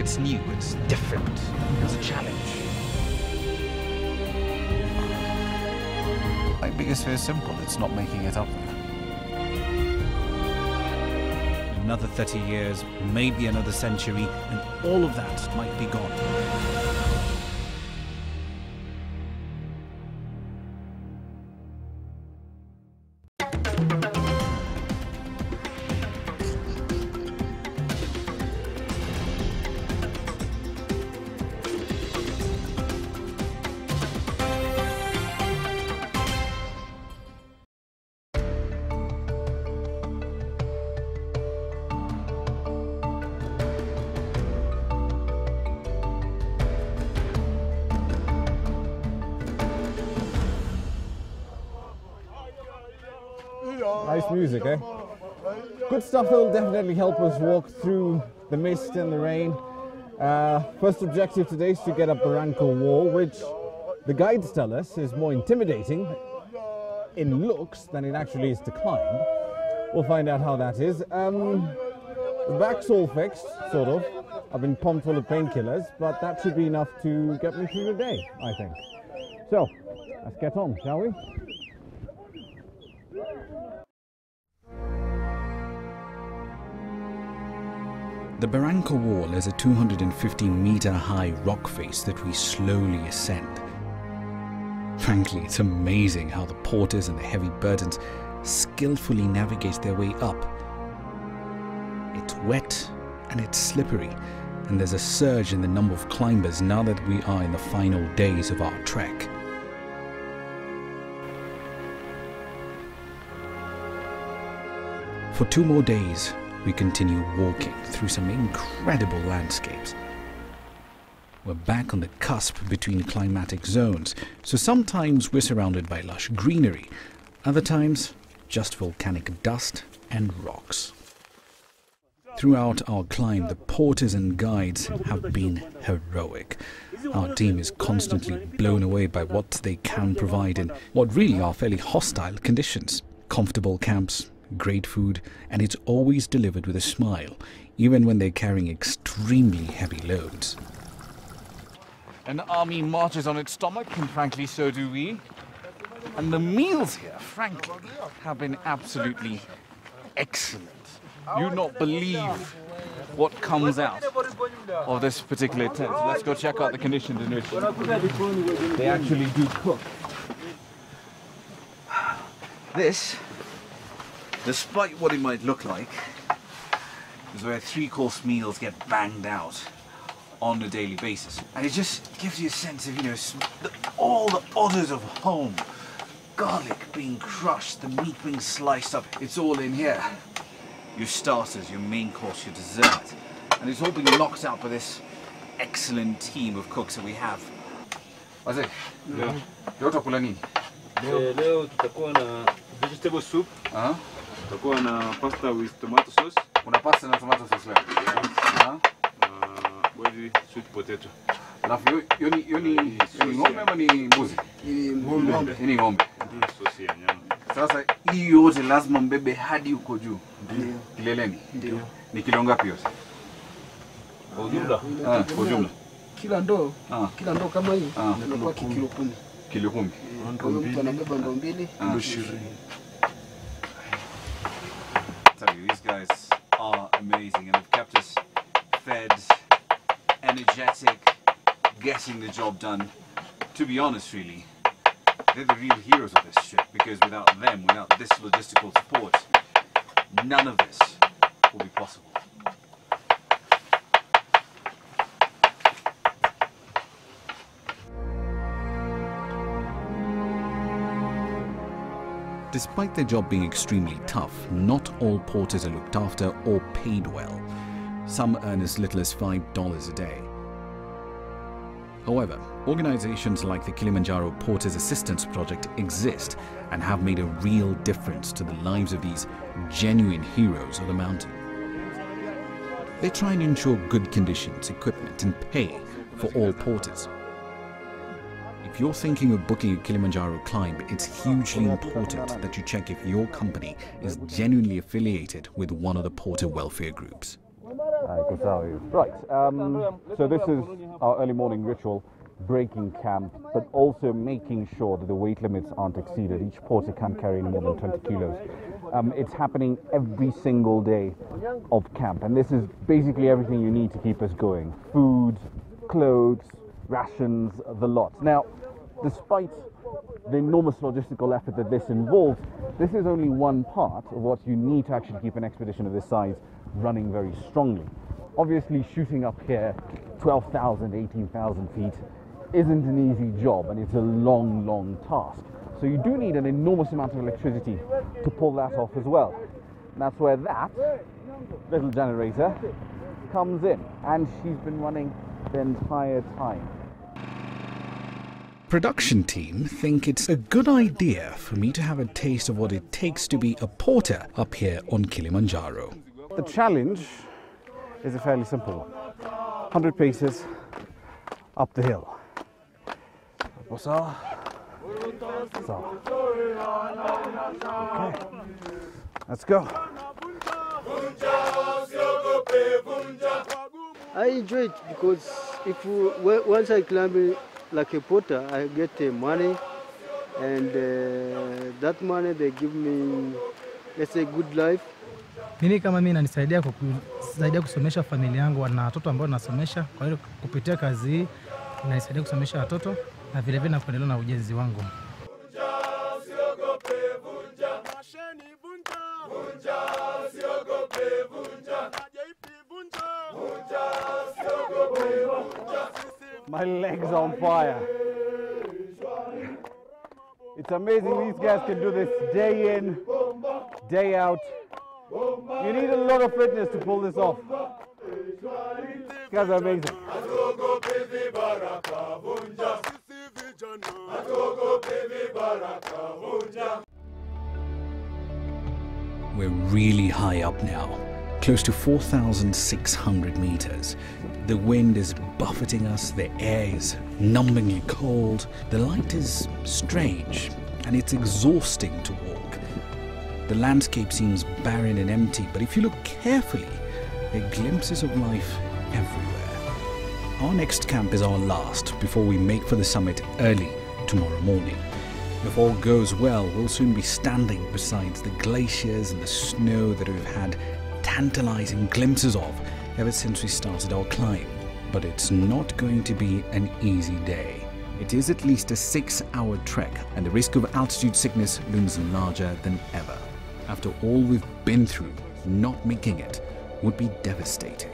It's new, it's different, it's a challenge. My biggest fear is simple, it's not making it up there. Another 30 years, maybe another century, and all of that might be gone. Nice music, eh? Good stuff that will definitely help us walk through the mist and the rain. First objective today is to get up Barranco Wall, which the guides tell us is more intimidating in looks than it actually is to climb. We'll find out how that is. The back's all fixed, sort of. I've been pumped full of painkillers, but that should be enough to get me through the day, I think. So, let's get on, shall we? The Barranco Wall is a 250-meter high rock face that we slowly ascend. Frankly, it's amazing how the porters and the heavy burdens skillfully navigate their way up. It's wet and it's slippery, and there's a surge in the number of climbers now that we are in the final days of our trek. For 2 more days, we continue walking through some incredible landscapes. We're back on the cusp between climatic zones, so sometimes we're surrounded by lush greenery, other times just volcanic dust and rocks. Throughout our climb, the porters and guides have been heroic. Our team is constantly blown away by what they can provide in what really are fairly hostile conditions. Comfortable camps, great food, and it's always delivered with a smile, even when they're carrying extremely heavy loads. An army marches on its stomach, and frankly, so do we. And the meals here, frankly, have been absolutely excellent. You'd not believe what comes out of this particular tent. Let's go check out the conditions in which they actually do cook. This, despite what it might look like, is where 3-course meals get banged out on a daily basis. And it just gives you a sense of, all the odors of home. Garlic being crushed, the meat being sliced up, it's all in here. Your starters, your main course, your dessert. And it's all being knocked out by this excellent team of cooks that we have. Wazee, leo utakula nini? Leo tutakuwa na vegetable soup. Tutakuwa na pasta with tomato sauce. Kuna pasta na tomato sauce leo. Boiled sweet potato. Alafu yoni ng'ombe ama ni mbuzi? Ni ng'ombe. Sauce ya nyama. Sasa hii yote lazima mbebe hadi huko juu. Ndio. Kileleni. Ndio. Ni kilo ngapi yote? Kwa ujumla? Kwa ujumla. Kila ndoo kama hii inakuwa kilo 10. Kilo 10. Kwa hiyo mtu anabeba ndoo 2, ndoo 20. Tell you, these guys are amazing and have kept us fed, energetic, getting the job done. To be honest, really, they're the real heroes of this trip, because without them, without this logistical support, none of this will be possible. Despite their job being extremely tough, not all porters are looked after or paid well. Some earn as little as $5 a day. However, organizations like the Kilimanjaro Porters Assistance Project exist and have made a real difference to the lives of these genuine heroes of the mountain. They try and ensure good conditions, equipment, and pay for all porters. If you're thinking of booking a Kilimanjaro climb, it's hugely important that you check if your company is genuinely affiliated with one of the porter welfare groups. Right, so this is our early morning ritual, breaking camp, but also making sure that the weight limits aren't exceeded. Each porter can't carry any more than 20 kilos. It's happening every single day of camp, and this is basically everything you need to keep us going. Food, clothes, rations, the lot. Now, despite the enormous logistical effort that this involves, this is only one part of what you need to actually keep an expedition of this size running very strongly. Obviously, shooting up here 12,000, 18,000 feet isn't an easy job, and it's a long, long task. So you do need an enormous amount of electricity to pull that off as well. And that's where that little generator comes in, and she's been running the entire time. Production team think it's a good idea for me to have a taste of what it takes to be a porter up here on Kilimanjaro. The challenge is a fairly simple one. 100 paces up the hill. Okay, let's go. I enjoy it because once I climb like a porter, I get money, and that money they give me, let's say, good life. Mimi kama mimi inanisaidia kusomesha familia yangu na watoto ambao nasomesha. Kwa hiyo kupitia kazi hii inanisaidia kusomesha watoto na vile vile na kuendelea na ujenzi wangu. My legs on fire. It's amazing these guys can do this day in, day out. You need a lot of fitness to pull this off. These guys are amazing. We're really high up now, close to 4,600 meters. The wind is buffeting us, the air is numbingly cold, the light is strange, and it's exhausting to walk. The landscape seems barren and empty, but if you look carefully, there are glimpses of life everywhere. Our next camp is our last before we make for the summit early tomorrow morning. If all goes well, we'll soon be standing beside the glaciers and the snow that we've had tantalizing glimpses of ever since we started our climb. But it's not going to be an easy day. It is at least a 6-hour trek, and the risk of altitude sickness looms larger than ever. After all we've been through, not making it would be devastating.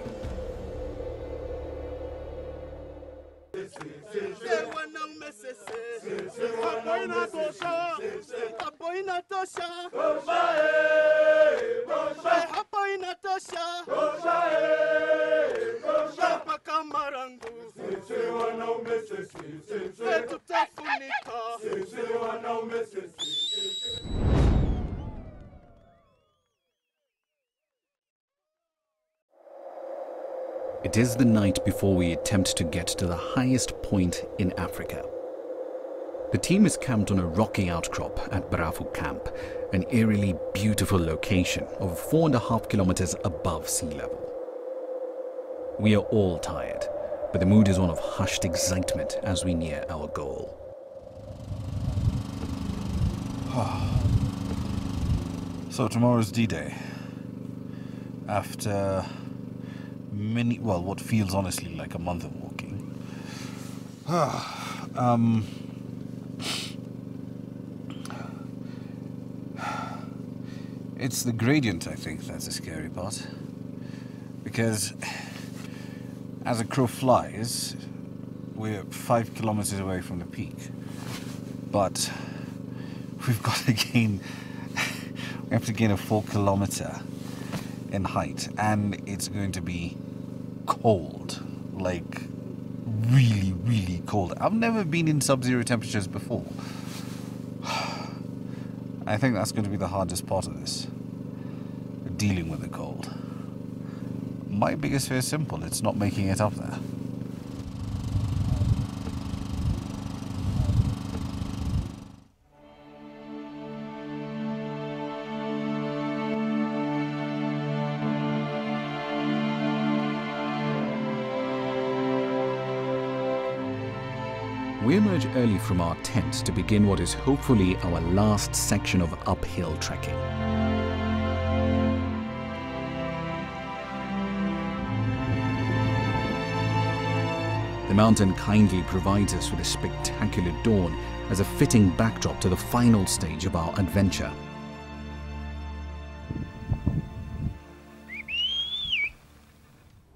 It is the night before we attempt to get to the highest point in Africa. The team is camped on a rocky outcrop at Barafu Camp, an eerily beautiful location over 4.5 kilometers above sea level. We are all tired, but the mood is one of hushed excitement as we near our goal. So tomorrow's D-Day. After what feels honestly like a month of walking. It's the gradient, I think, that's the scary part. Because as a crow flies, we're 5 kilometers away from the peak. But we've got to gain, we have to gain a 4 kilometer in height, and it's going to be cold, like really, really cold. I've never been in sub-zero temperatures before. I think that's going to be the hardest part of this, dealing with the cold. My biggest fear is simple, it's not making it up there. We emerge early from our tent to begin what is hopefully our last section of uphill trekking. The mountain kindly provides us with a spectacular dawn as a fitting backdrop to the final stage of our adventure.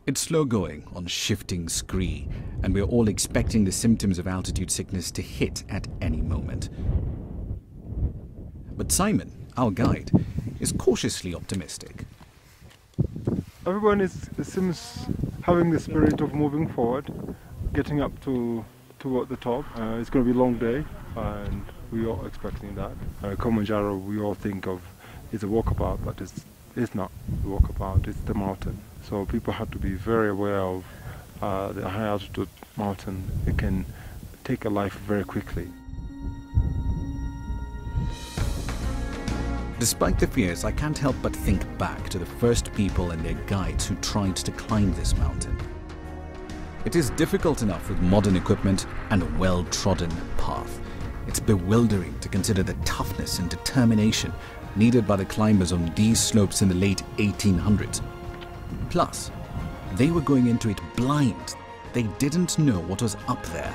It's slow going on shifting scree, and we're all expecting the symptoms of altitude sickness to hit at any moment. But Simon, our guide, is cautiously optimistic. Everyone seems having the spirit of moving forward, getting up toward the top. It's going to be a long day, and we are expecting that. Kilimanjaro, we all think of is a walkabout, but it's not a walkabout, it's the mountain. So people have to be very aware of the high altitude mountain. It can take a life very quickly. Despite the fears, I can't help but think back to the first people and their guides who tried to climb this mountain. It is difficult enough with modern equipment and a well-trodden path. It's bewildering to consider the toughness and determination needed by the climbers on these slopes in the late 1800s. Plus, they were going into it blind. They didn't know what was up there.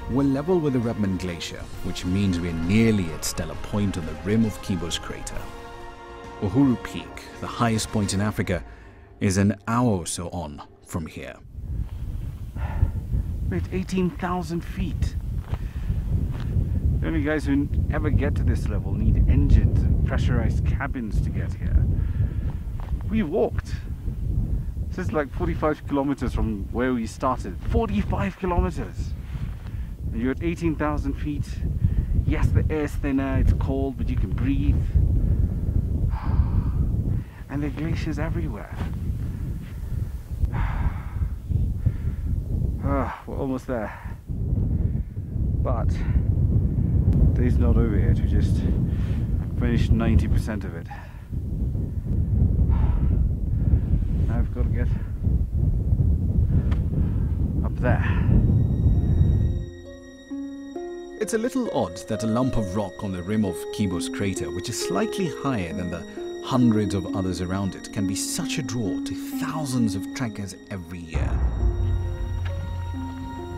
We're level with the Redmond Glacier, which means we're nearly at stellar point on the rim of Kibo's crater. Uhuru Peak, the highest point in Africa, is an hour or so on from here. We're at 18,000 feet. The only guys who ever get to this level need engines and pressurized cabins to get here. We walked. This is like 45 kilometers from where we started. 45 kilometers! And you're at 18,000 feet. Yes, the air's thinner, it's cold, but you can breathe. And there are glaciers everywhere. We're almost there. But day's not over yet. We just finished 90% of it. Now I've got to get up there. It's a little odd that a lump of rock on the rim of Kibo's crater, which is slightly higher than the hundreds of others around it, can be such a draw to thousands of trekkers every year.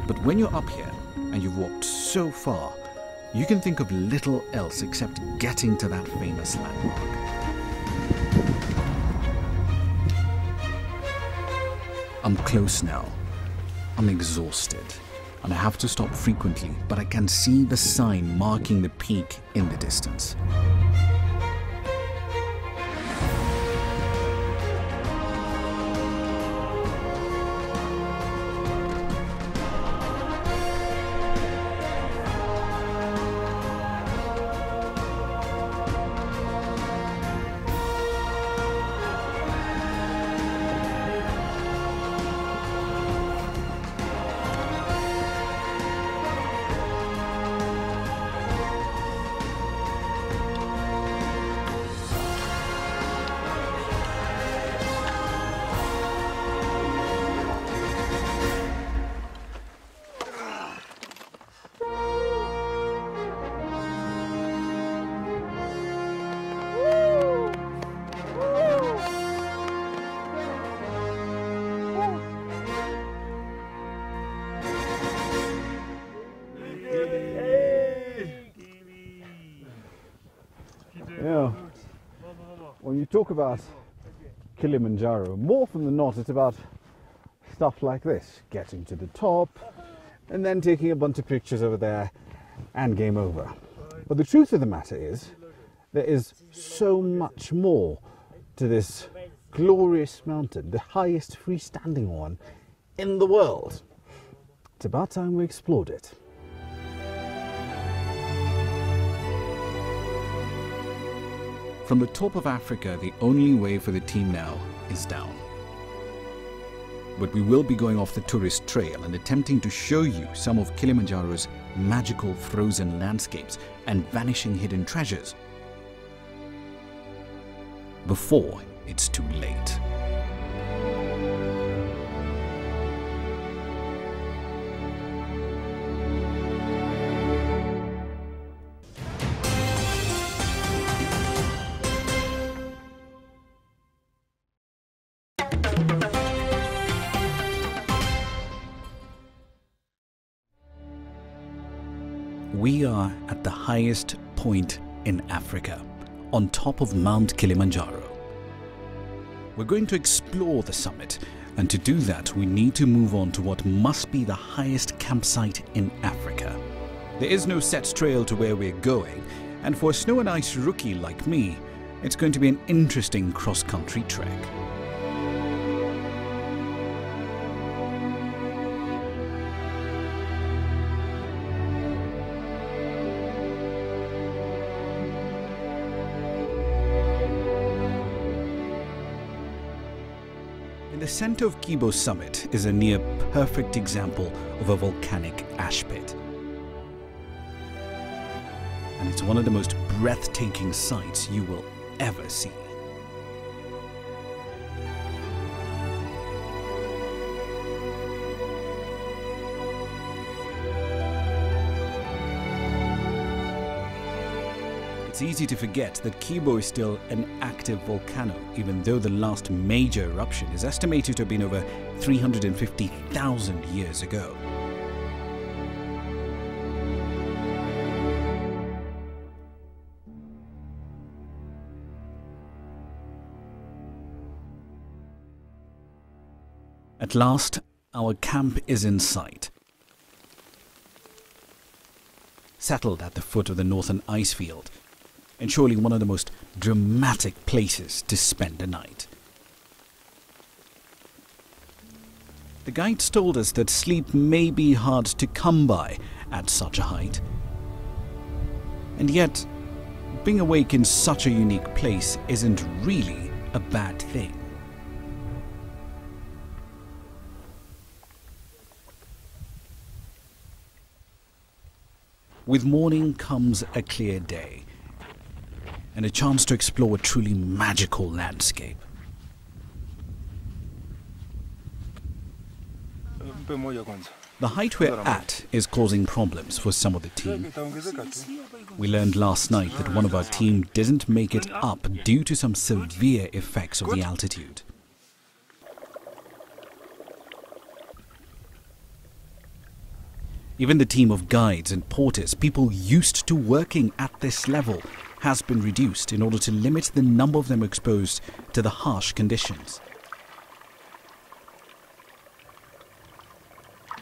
But when you're up here and you've walked so far, you can think of little else except getting to that famous landmark. I'm close now. I'm exhausted, and I have to stop frequently, but I can see the sign marking the peak in the distance. Yeah. When you talk about Kilimanjaro, more often than not, it's about stuff like this: getting to the top and then taking a bunch of pictures over there and game over. But the truth of the matter is, there is so much more to this glorious mountain, the highest freestanding one in the world. It's about time we explored it. From the top of Africa, the only way for the team now is down. But we will be going off the tourist trail and attempting to show you some of Kilimanjaro's magical frozen landscapes and vanishing hidden treasures before it's too late. We are at the highest point in Africa, on top of Mount Kilimanjaro. We're going to explore the summit, and to do that we need to move on to what must be the highest campsite in Africa. There is no set trail to where we're going, and for a snow and ice rookie like me, it's going to be an interesting cross-country trek. In the center of Kibo's summit is a near-perfect example of a volcanic ash pit. And it's one of the most breathtaking sights you will ever see. It's easy to forget that Kibo is still an active volcano, even though the last major eruption is estimated to have been over 350,000 years ago. At last, our camp is in sight. Settled at the foot of the northern ice field, and surely one of the most dramatic places to spend a night. The guides told us that sleep may be hard to come by at such a height. And yet, being awake in such a unique place isn't really a bad thing. With morning comes a clear day, and a chance to explore a truly magical landscape. The height we're at is causing problems for some of the team. We learned last night that one of our team didn't make it up due to some severe effects of the altitude. Even the team of guides and porters, people used to working at this level, has been reduced in order to limit the number of them exposed to the harsh conditions.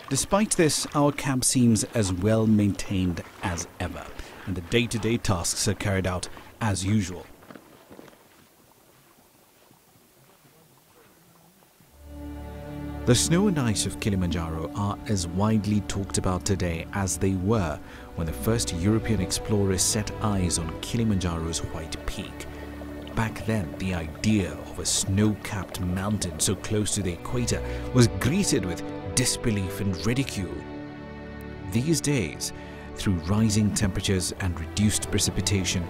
Despite this, our camp seems as well maintained as ever, and the day-to-day tasks are carried out as usual. The snow and ice of Kilimanjaro are as widely talked about today as they were when the first European explorers set eyes on Kilimanjaro's white peak. Back then, the idea of a snow-capped mountain so close to the equator was greeted with disbelief and ridicule. These days, through rising temperatures and reduced precipitation,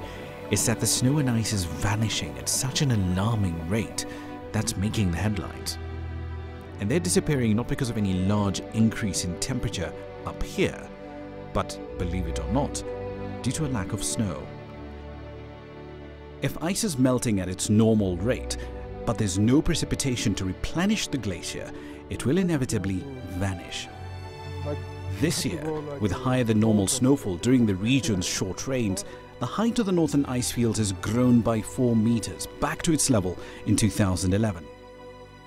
it's that the snow and ice is vanishing at such an alarming rate that's making the headlines. And they're disappearing not because of any large increase in temperature up here, but, believe it or not, due to a lack of snow. If ice is melting at its normal rate, but there's no precipitation to replenish the glacier, it will inevitably vanish. This year, with higher than normal snowfall during the region's short rains, the height of the northern ice field has grown by 4 meters back to its level in 2011.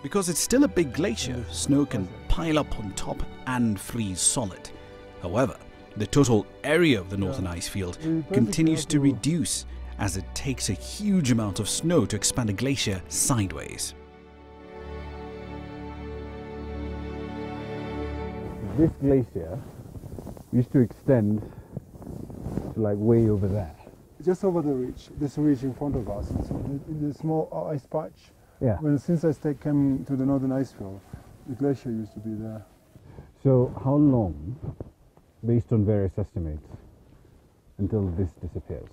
Because it's still a big glacier, snow can pile up on top and freeze solid. However, the total area of the northern ice field continues to reduce as it takes a huge amount of snow to expand a glacier sideways. This glacier used to extend to like way over there. Just over the ridge, this ridge in front of us, it's a small ice patch. Yeah. Since I came to the northern ice field, the glacier used to be there. So how long, based on various estimates, until this disappears?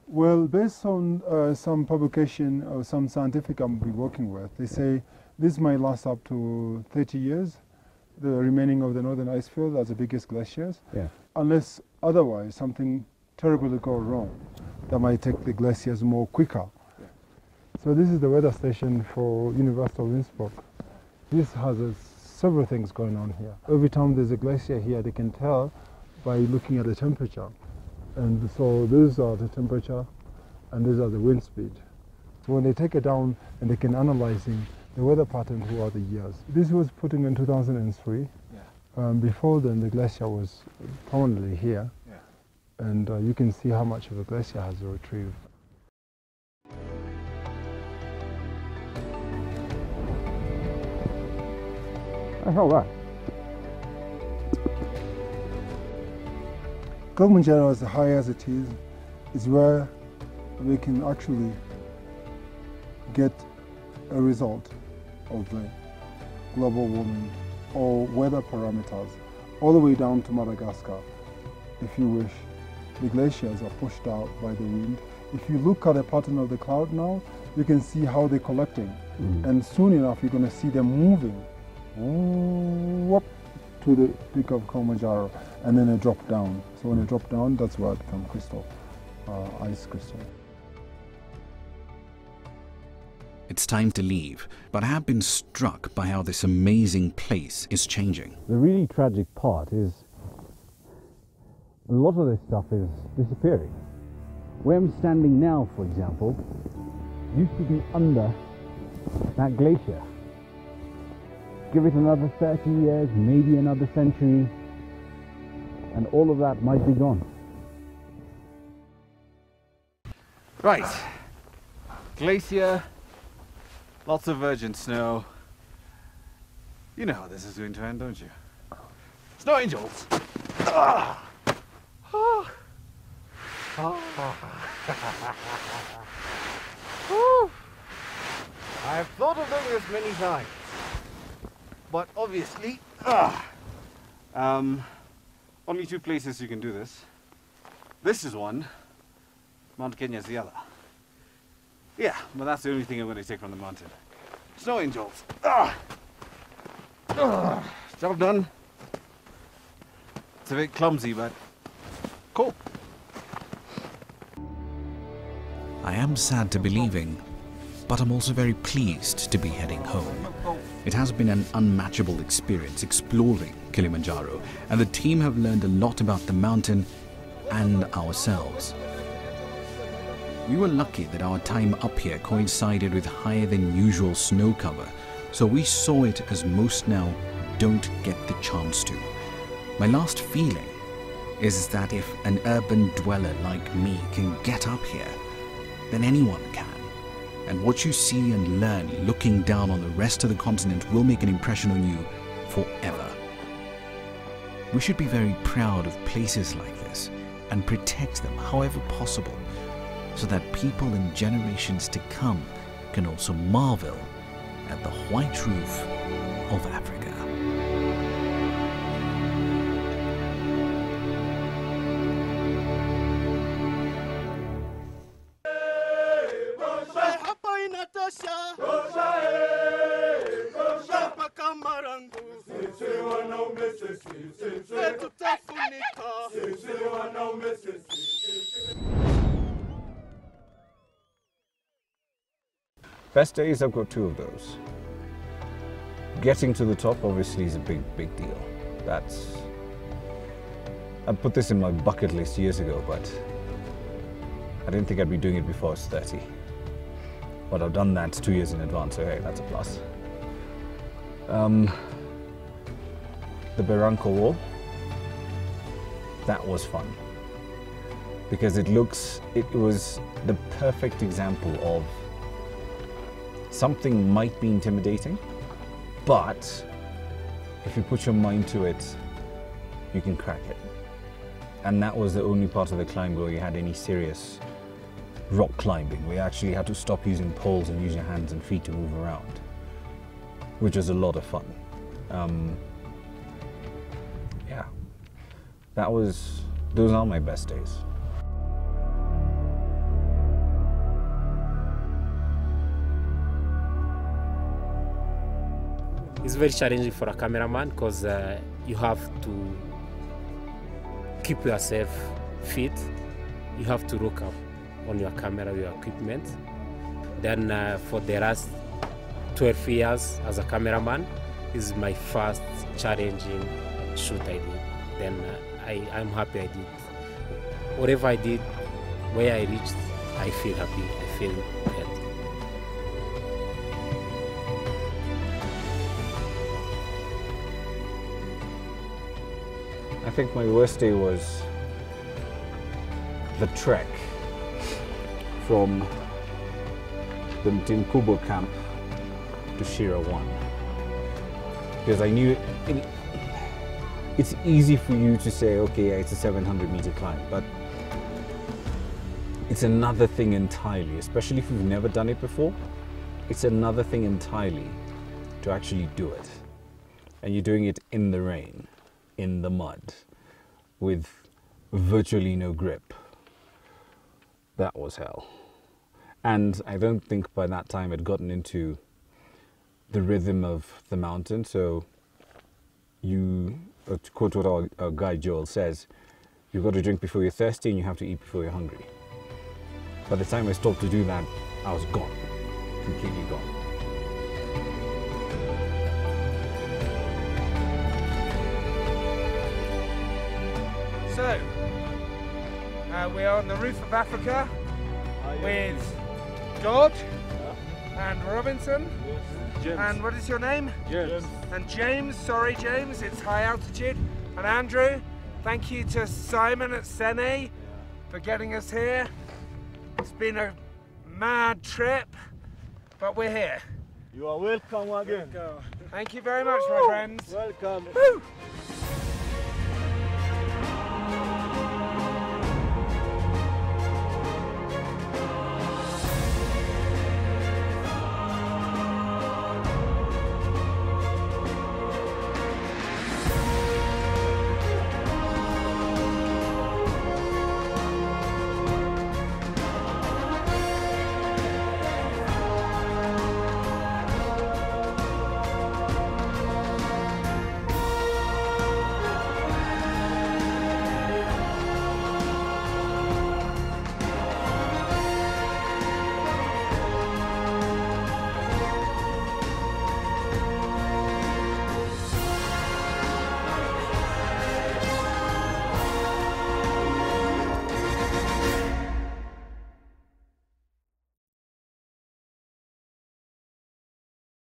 Well, based on some publication or some scientific I'm be working with, they say this might last up to 30 years, the remaining of the northern ice field as the biggest glaciers. Yeah. Unless otherwise something terrible will go wrong that might take the glaciers more quicker. So this is the weather station for University of Innsbruck. This has several things going on here. Every time there's a glacier here, they can tell by looking at the temperature. And so these are the temperature and these are the wind speed. So when they take it down and they can analyzing the weather pattern throughout the years. This was put in 2003. Yeah. Before then the glacier was permanently here. Yeah. And you can see how much of a glacier has retrieved. I felt that. Kilimanjaro, as high as it is where we can actually get a result of the global warming or weather parameters all the way down to Madagascar. If you wish, the glaciers are pushed out by the wind. If you look at the pattern of the cloud now, you can see how they're collecting. And soon enough, you're going to see them moving up to the peak of Kilimanjaro, and then they drop down. So when they drop down, that's where it becomes crystal, ice crystal. It's time to leave, but I have been struck by how this amazing place is changing. The really tragic part is a lot of this stuff is disappearing. Where I'm standing now, for example, used to be under that glacier. Give it another 30 years, maybe another century, and all of that might be gone. Right. Glacier, lots of virgin snow. You know how this is going to end, don't you? Snow angels! Ah. Ah. I've thought of doing this many times, but obviously, only two places you can do this. This is one, Mount Kenya's the other. Yeah, but that's the only thing I'm going to take from the mountain. Snow angels. Job done. It's a bit clumsy, but cool. I am sad to be leaving, but I'm also very pleased to be heading home. It has been an unmatchable experience exploring Kilimanjaro, and the team have learned a lot about the mountain and ourselves. We were lucky that our time up here coincided with higher than usual snow cover, so we saw it as most now don't get the chance to. My last feeling is that if an urban dweller like me can get up here, then anyone can. And what you see and learn looking down on the rest of the continent will make an impression on you forever. We should be very proud of places like this and protect them however possible, so that people in generations to come can also marvel at the white roof of Africa. Best days, I've got two of those. Getting to the top obviously is a big deal. I put this in my bucket list years ago, but I didn't think I'd be doing it before I was 30. But I've done that 2 years in advance, so hey, that's a plus. The Barranco Wall, that was fun. Because it was the perfect example of something might be intimidating, but if you put your mind to it, you can crack it. And that was the only part of the climb where we had any serious rock climbing. We actually had to stop using poles and use your hands and feet to move around, which was a lot of fun. Yeah, those are my best days. It's very challenging for a cameraman because you have to keep yourself fit. You have to look up on your camera, your equipment. Then for the last 12 years as a cameraman, this is my first challenging shoot I did. Then I'm happy I did whatever I did, where I reached, I feel happy, I feel good. I think my worst day was the trek from the Mtimkubo camp to Shira 1. Because I knew it's easy for you to say, okay, it's a 700-meter climb, but it's another thing entirely, especially if you've never done it before. It's another thing entirely to actually do it. And you're doing it in the rain, in the mud, with virtually no grip. That was hell. And I don't think by that time I'd gotten into the rhythm of the mountain. So you, to quote what our guy Joel says, you've got to drink before you're thirsty and you have to eat before you're hungry. By the time I stopped to do that, I was gone, completely gone. So, we are on the roof of Africa with George and Robinson. James. And what is your name? James. And James, sorry James, it's high altitude. And Andrew, thank you to Simon at Sene for getting us here. It's been a mad trip, but we're here. You are welcome again. Thank you very much, my friends. Welcome. Woo!